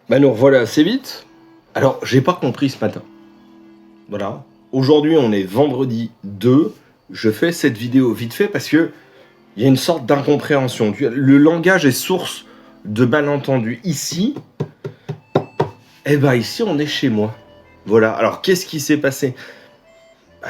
Bah nous revoilà assez vite. Alors, j'ai pas compris ce matin. Voilà. Aujourd'hui, on est vendredi 2. Je fais cette vidéo vite fait parce que il y a une sorte d'incompréhension. Le langage est source de malentendus. Ici, ici, on est chez moi. Voilà. Alors, qu'est-ce qui s'est passé?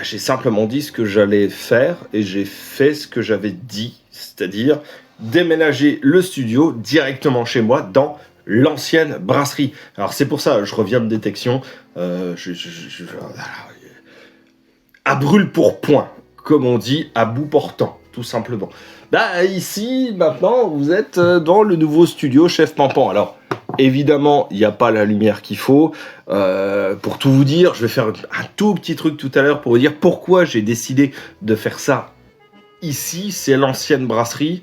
J'ai simplement dit ce que j'allais faire et j'ai fait ce que j'avais dit. C'est-à-dire déménager le studio directement chez moi dans l'ancienne brasserie. Alors c'est pour ça, je reviens de détection. À brûle pour point, comme on dit, à bout portant, tout simplement. Ici, maintenant, vous êtes dans le nouveau studio Chef Pampan. Alors, évidemment, il n'y a pas la lumière qu'il faut. Pour tout vous dire, je vais faire un tout petit truc tout à l'heure pour vous dire pourquoi j'ai décidé de faire ça ici. C'est l'ancienne brasserie.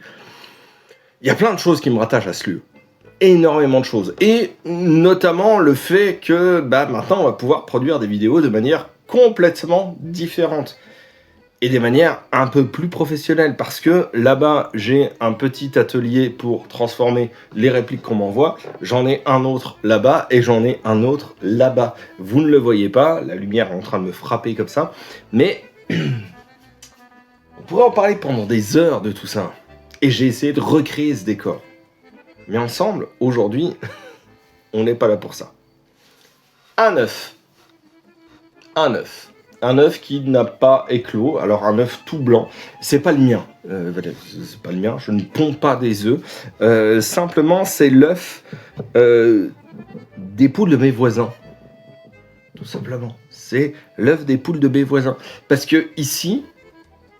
Il y a plein de choses qui me rattachent à ce lieu. Énormément de choses. Et notamment le fait que maintenant, on va pouvoir produire des vidéos de manière complètement différente. Et des manières un peu plus professionnelles. Parce que là-bas, j'ai un petit atelier pour transformer les répliques qu'on m'envoie. J'en ai un autre là-bas et j'en ai un autre là-bas. Vous ne le voyez pas, la lumière est en train de me frapper comme ça. Mais on pourrait en parler pendant des heures de tout ça. Et j'ai essayé de recréer ce décor. Mais ensemble, aujourd'hui, on n'est pas là pour ça. Un œuf. Un œuf qui n'a pas éclos. Alors un œuf tout blanc. C'est pas le mien. C'est pas le mien. Je ne ponds pas des œufs. Simplement, c'est l'œuf des poules de mes voisins. Tout simplement. C'est l'œuf des poules de mes voisins. Parce que ici,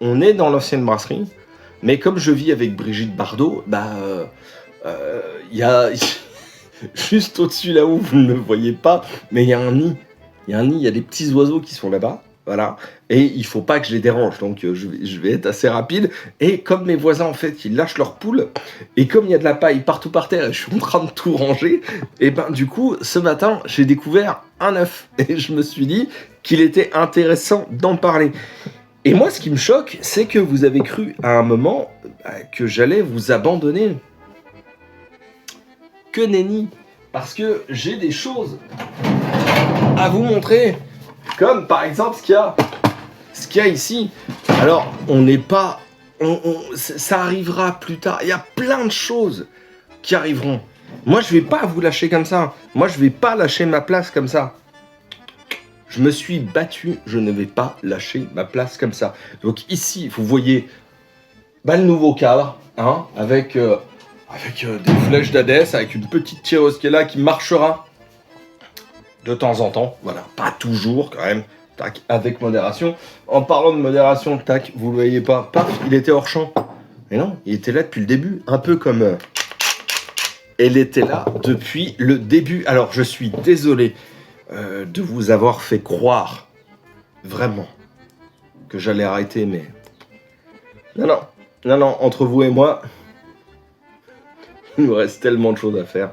on est dans l'ancienne brasserie. Mais comme je vis avec Brigitte Bardot, il y a juste au-dessus là où vous ne le voyez pas, mais il y a un nid. Il y a des petits oiseaux qui sont là-bas, voilà. Et il faut pas que je les dérange, donc je vais être assez rapide. Et comme mes voisins en fait, ils lâchent leurs poules, et comme il y a de la paille partout par terre, et je suis en train de tout ranger, et du coup, ce matin, j'ai découvert un œuf, et je me suis dit qu'il était intéressant d'en parler. Et moi, ce qui me choque, c'est que vous avez cru à un moment que j'allais vous abandonner. Que nenni, parce que j'ai des choses à vous montrer, comme par exemple ce qu'il y a ici. Alors, on n'est pas... ça arrivera plus tard. Il y a plein de choses qui arriveront. Moi, je vais pas vous lâcher comme ça. Moi, je vais pas lâcher ma place comme ça. Je me suis battu, je ne vais pas lâcher ma place comme ça. Donc ici, vous voyez le nouveau cadre, hein, avec des flèches d'Hadès, avec une petite tireuse qui est là, qui marchera de temps en temps. Voilà, pas toujours quand même. Tac, avec modération. En parlant de modération, tac, vous le voyez pas, paf, il était hors champ. Mais non, il était là depuis le début, un peu comme... elle était là depuis le début. Alors, je suis désolé de vous avoir fait croire, vraiment, que j'allais arrêter, mais... Non, entre vous et moi, il nous reste tellement de choses à faire.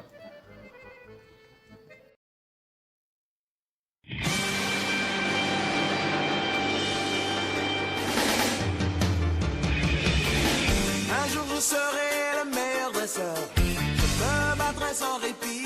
Un jour vous serez le meilleur dresseur. Je me battrai sans répit.